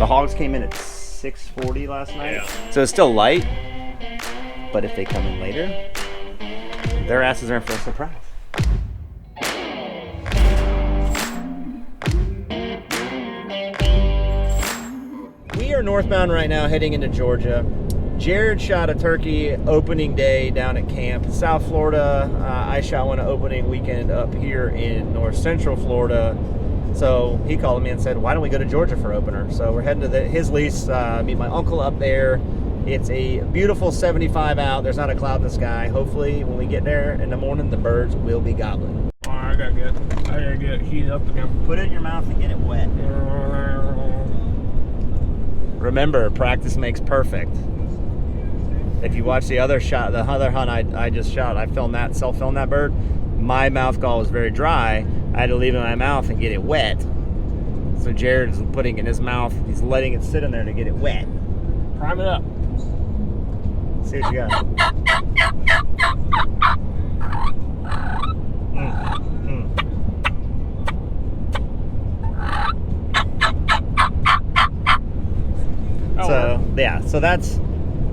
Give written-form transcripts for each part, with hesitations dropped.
The hogs came in at 6:40 last night, so it's still light. But if they come in later, their asses are in for a surprise. We are northbound right now, heading into Georgia. Jared shot a turkey opening day down at camp in South Florida. I shot one opening weekend up here in North Central Florida. So he called me and said, why don't we go to Georgia for opener? So we're heading to his lease, meet my uncle up there. It's a beautiful 75 out. There's not a cloud in the sky. Hopefully when we get there in the morning, the birds will be gobbling. All right, I gotta get heated up again. Put it in your mouth and get it wet. Remember, practice makes perfect. If you watch the other shot, the other hunt I just shot, I filmed that, self-filmed that bird. My mouth gall was very dry. I had to leave it in my mouth and get it wet. So Jared's putting it in his mouth. He's letting it sit in there to get it wet. Prime it up. See what you got. So yeah, so that's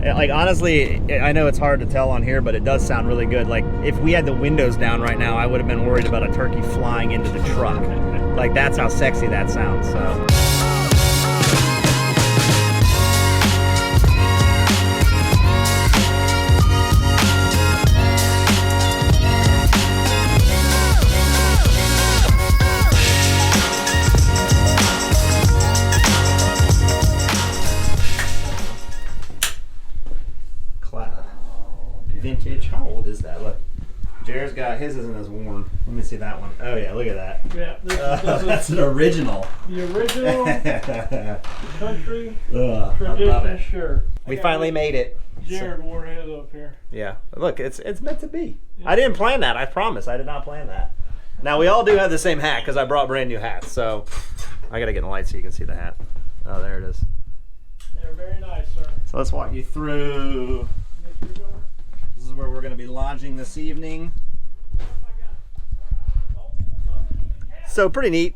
like, honestly, I know it's hard to tell on here, but it does sound really good. Like if we had the windows down right now, I would have been worried about a turkey flying into the truck. Like that's how sexy that sounds. So. Vintage. How old is that? Look, Jared's got his isn't as worn. Let me see that one. Oh yeah, look at that. Yeah, this that's an original. The original country I tradition love it. shirt. We finally made it. Jared wore his up here. Yeah, look, it's meant to be. Yeah. I didn't plan that. I promise. I did not plan that. Now we all do have the same hat because I brought brand new hats. So I gotta get in the light so you can see the hat. Oh, there it is. They're very nice, sir. So let's walk you through. This is where we're going to be lodging this evening. So pretty neat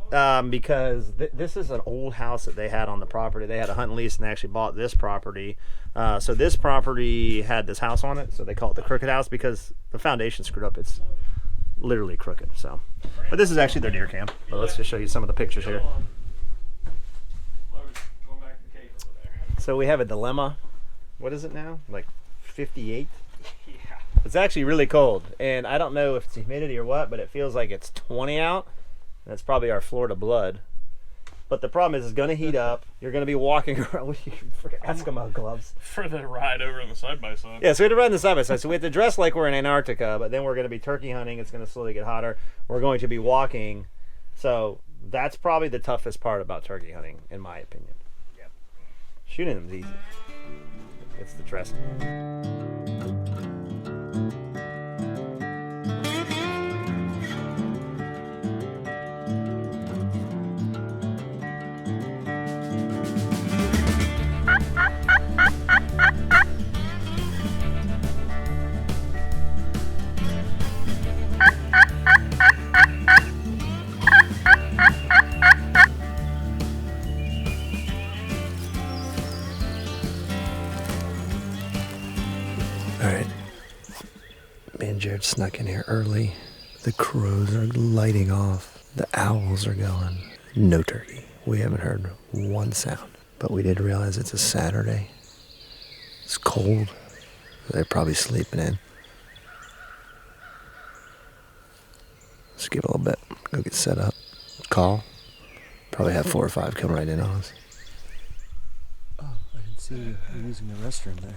because this is an old house that they had on the property. They had a hunt and lease and they actually bought this property. So this property had this house on it, so they call it the Crooked House because the foundation screwed up. It's literally crooked. So, but this is actually their deer camp. But let's just show you some of the pictures here. So we have a dilemma. What is it now? Like 58? Yeah. It's actually really cold, and I don't know if it's humidity or what, but it feels like it's 20 out. That's probably our Florida blood. But the problem is it's going to heat up. You're going to be walking around with your Eskimo gloves. For the ride over on the side-by-side. Yeah, so we have to ride on the side-by-side. So we have to dress like we're in Antarctica, but then we're going to be turkey hunting. It's going to slowly get hotter. We're going to be walking. So that's probably the toughest part about turkey hunting, in my opinion. Yep. Shooting them is easy. It's the dressing. Alright, me and Jared snuck in here early. The crows are lighting off. The owls are going. No turkey. We haven't heard one sound. But we did realize it's a Saturday. It's cold. They're probably sleeping in. Let's give it a little bit. Go get set up. Call. Probably have 4 or 5 come right in on us. Oh, I didn't see you using the restroom there.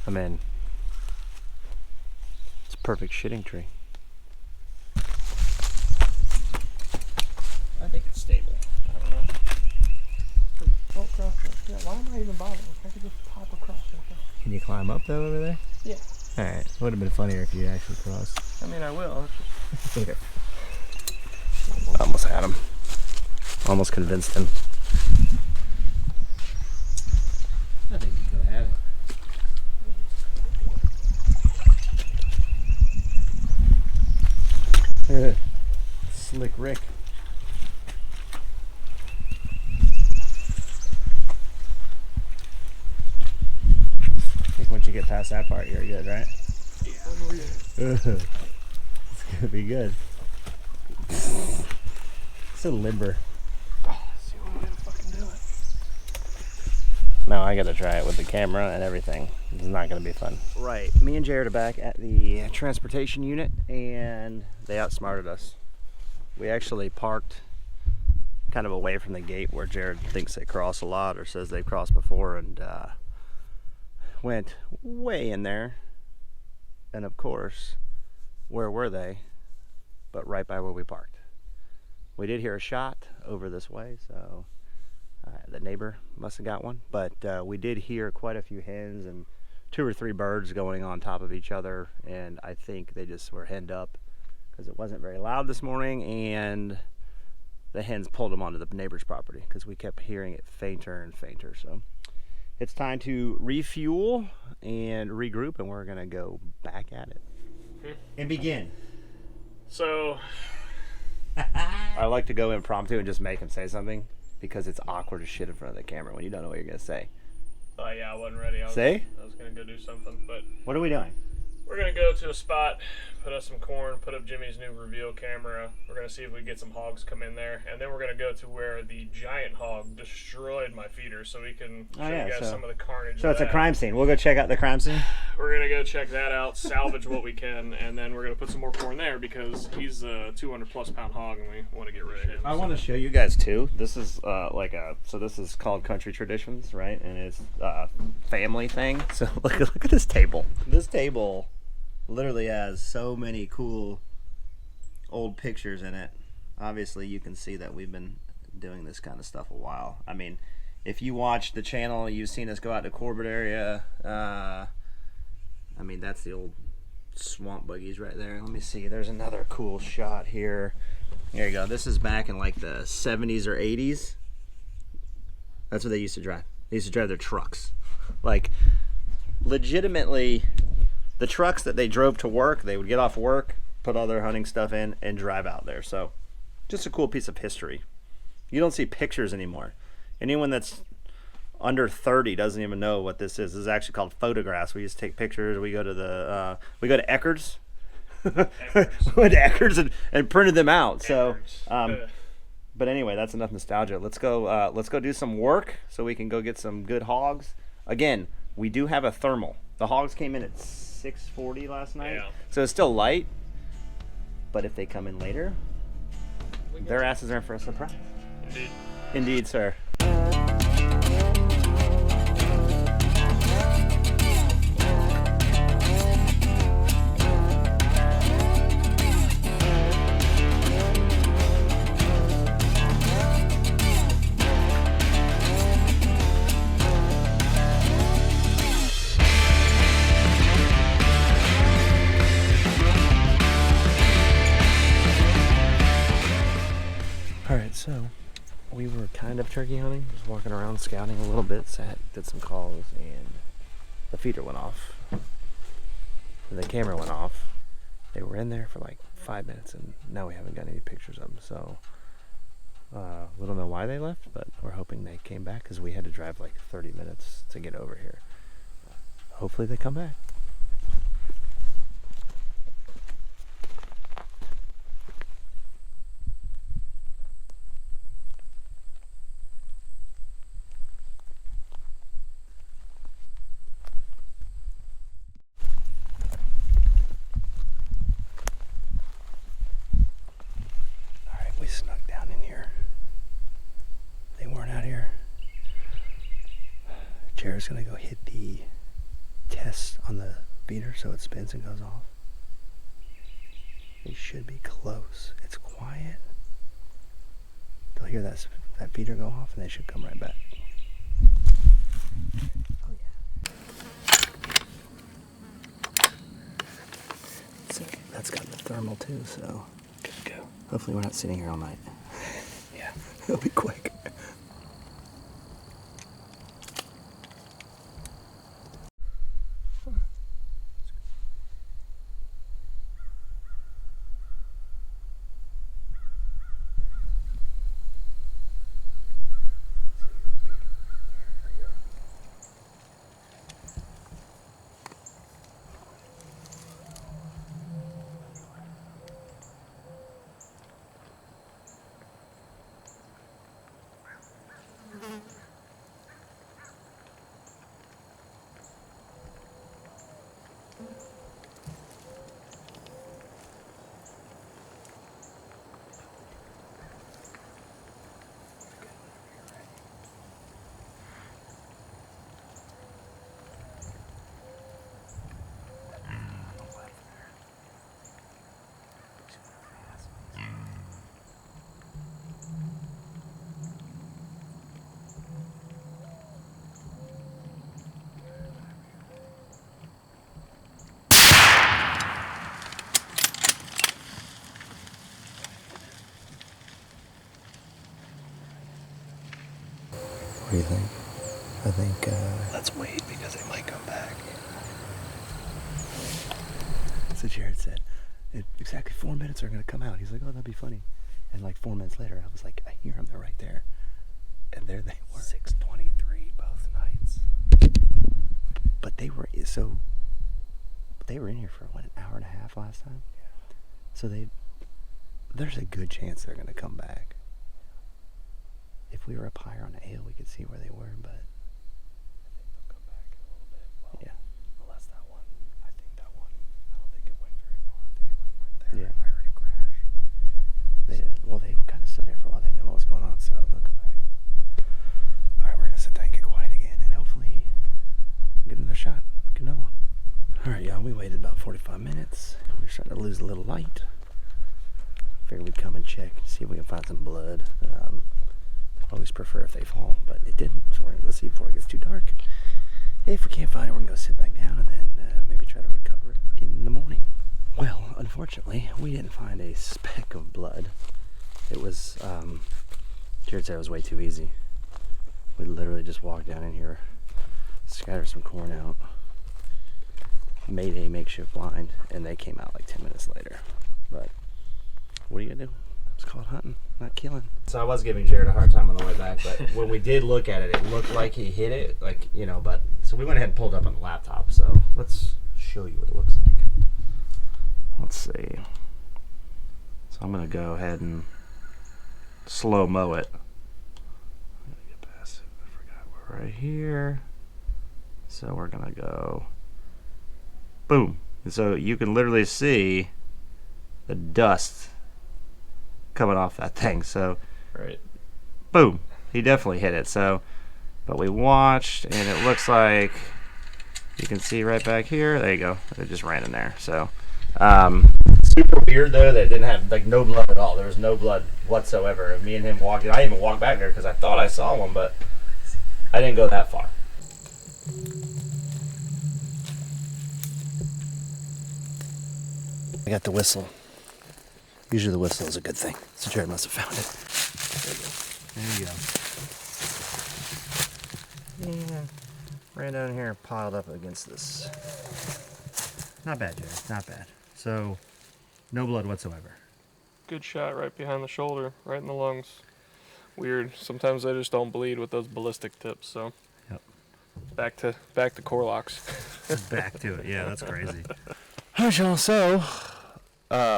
I'm in. It's a perfect shitting tree. I think it's stable. I don't know. Don't cross like that. Why am I even bothering? I could just pop across like that. Can you climb up though over there? Yeah. Alright. Would have been funnier if you actually crossed. I mean, I will. Okay. Almost had him. Almost convinced him. I think you could have it. Slick Rick. get past that part, you're good, right? Yeah. It's gonna be good. So limber. That's the only way to fucking do it. No, I gotta try it with the camera and everything. It's not gonna be fun. Right, me and Jared are back at the transportation unit, and they outsmarted us. We actually parked kind of away from the gate where Jared thinks they cross a lot or says they've crossed before, and went way in there. And of course, where were they? But right by where we parked. We did hear a shot over this way, so the neighbor must have got one. But we did hear quite a few hens and 2 or 3 birds going on top of each other, and I think they just were henned up because it wasn't very loud this morning, and the hens pulled them onto the neighbor's property because we kept hearing it fainter and fainter. So it's time to refuel and regroup, and we're gonna go back at it and begin. So I like to go impromptu and just make him say something because it's awkward as shit in front of the camera when you don't know what you're gonna say. yeah, I wasn't ready. I was gonna go do something, but What are we doing? we're gonna go to a spot, put up some corn, put up Jimmy's new reveal camera. We're gonna see if we can get some hogs come in there, and then we're gonna go to where the giant hog destroyed my feeder, so we can show you guys some of the carnage. So of it's a that. crime scene. We'll go check out the crime scene. We're gonna go check that out, salvage what we can, and then we're gonna put some more corn there because he's a 200+ pound hog, and we want to get rid of him. I want to show you guys too. This is so this is called Country Traditions, right? And it's a family thing. So look at this table. This table literally has so many cool old pictures in it. Obviously, you can see that we've been doing this kind of stuff a while. I mean, if you watch the channel, you've seen us go out to Corbett area. I mean, that's the old swamp buggies right there. Let me see. There's another cool shot here. There you go. This is back in like the 70s or 80s. That's what they used to drive. They used to drive their trucks. Like, legitimately, the trucks that they drove to work, they would get off work, put all their hunting stuff in, and drive out there. So, just a cool piece of history. You don't see pictures anymore. Anyone that's under 30 doesn't even know what this is. This is actually called photographs. We used to take pictures. We go to Eckerd's. We went to Eckerd's and printed them out. So, but anyway, that's enough nostalgia. Let's go do some work so we can go get some good hogs. Again, we do have a thermal. The hogs came in at 6:40 last night, so it's still light. But if they come in later, their asses are in for a surprise. Indeed. Indeed, sir. Alright, so we were kind of turkey hunting, just walking around scouting a little bit, did some calls, and the feeder went off. And the camera went off. They were in there for like 5 minutes, and now we haven't got any pictures of them. So we don't know why they left, but we're hoping they came back because we had to drive like 30 minutes to get over here. Hopefully they come back. We snuck down in here. They weren't out here. Jared's gonna go hit the test on the feeder so it spins and goes off. They should be close. It's quiet. They'll hear that feeder go off and they should come right back. Oh yeah. So that's got the thermal too, so good to go. Hopefully we're not sitting here all night. Yeah, it'll be quick. do you think? I think, Let's wait because they might come back. So Jared said, exactly 4 minutes are going to come out. He's like, oh, that'd be funny. And like 4 minutes later, I was like, I hear them. They're right there. And there they were. 6:23 both nights. But they were in here for, what, an hour and a half last time? Yeah. So there's a good chance they're going to come back. If we were up higher on the ale, we could see where they were, but I think they'll come back in a little bit. Well, yeah. Unless that one, I don't think it went very far. I think it like went there. Yeah. And I heard it crash. They kind of stood there for a while. They didn't know what was going on, so they'll come back. All right, we're going to sit down and get quiet again, and hopefully get another shot. Get another one. All right, y'all, we waited about 45 minutes. We were starting to lose a little light. Figured we'd come and check, see if we can find some blood. Always prefer if they fall, but it didn't, so we're going to go see before it gets too dark. If we can't find it, we're going to go sit back down and then maybe try to recover it in the morning. Well, unfortunately, we didn't find a speck of blood. It was, Jared said it was way too easy. We literally just walked down in here, scattered some corn out, made a makeshift blind, and they came out like 10 minutes later. But what are you gonna do? It's called hunting, not killing. So I was giving Jared a hard time on the way back, but when we did look at it, it looked like he hit it, like, you know, but so we went ahead and pulled up on the laptop. So let's show you what it looks like. Let's see. So I'm gonna go ahead and slow mo it. I'm gonna get past it. I forgot we're right here. So we're gonna go boom. And so you can literally see the dust coming off that thing. So Right. boom, he definitely hit it. So, but we watched, and it looks like you can see right back here. There you go. It just ran in there. So, super weird though that it didn't have like no blood at all. There was no blood whatsoever. Me and him walked. I even walked back there because I thought I saw one, but I didn't go that far. I got the whistle. Usually the whistle is a good thing. So Jared must have found it. There you go. Yeah. Ran down here and piled up against this. Not bad, Jared. Not bad. So, no blood whatsoever. Good shot right behind the shoulder, right in the lungs. Weird. Sometimes they just don't bleed with those ballistic tips, so. Yep. Back to core locks. Back to it. Yeah, that's crazy. All right, y'all. So,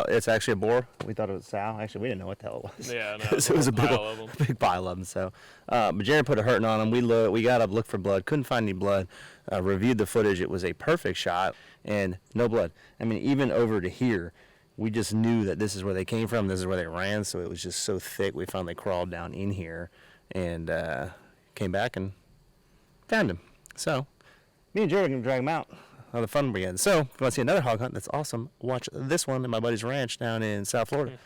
it's actually a boar. We thought it was a sow. Actually, we didn't know what the hell it was. Yeah, no, it was a big pile of them. So, but Jared put a hurting on them. We got up, looked for blood, couldn't find any blood. Reviewed the footage. It was a perfect shot and no blood. I mean, even over to here, we just knew that this is where they came from. This is where they ran. So it was just so thick. We finally crawled down in here and came back and found him. So, me and Jared are gonna drag him out. How the fun begins. So, if you want to see another hog hunt that's awesome, watch this one at my buddy's ranch down in South Florida.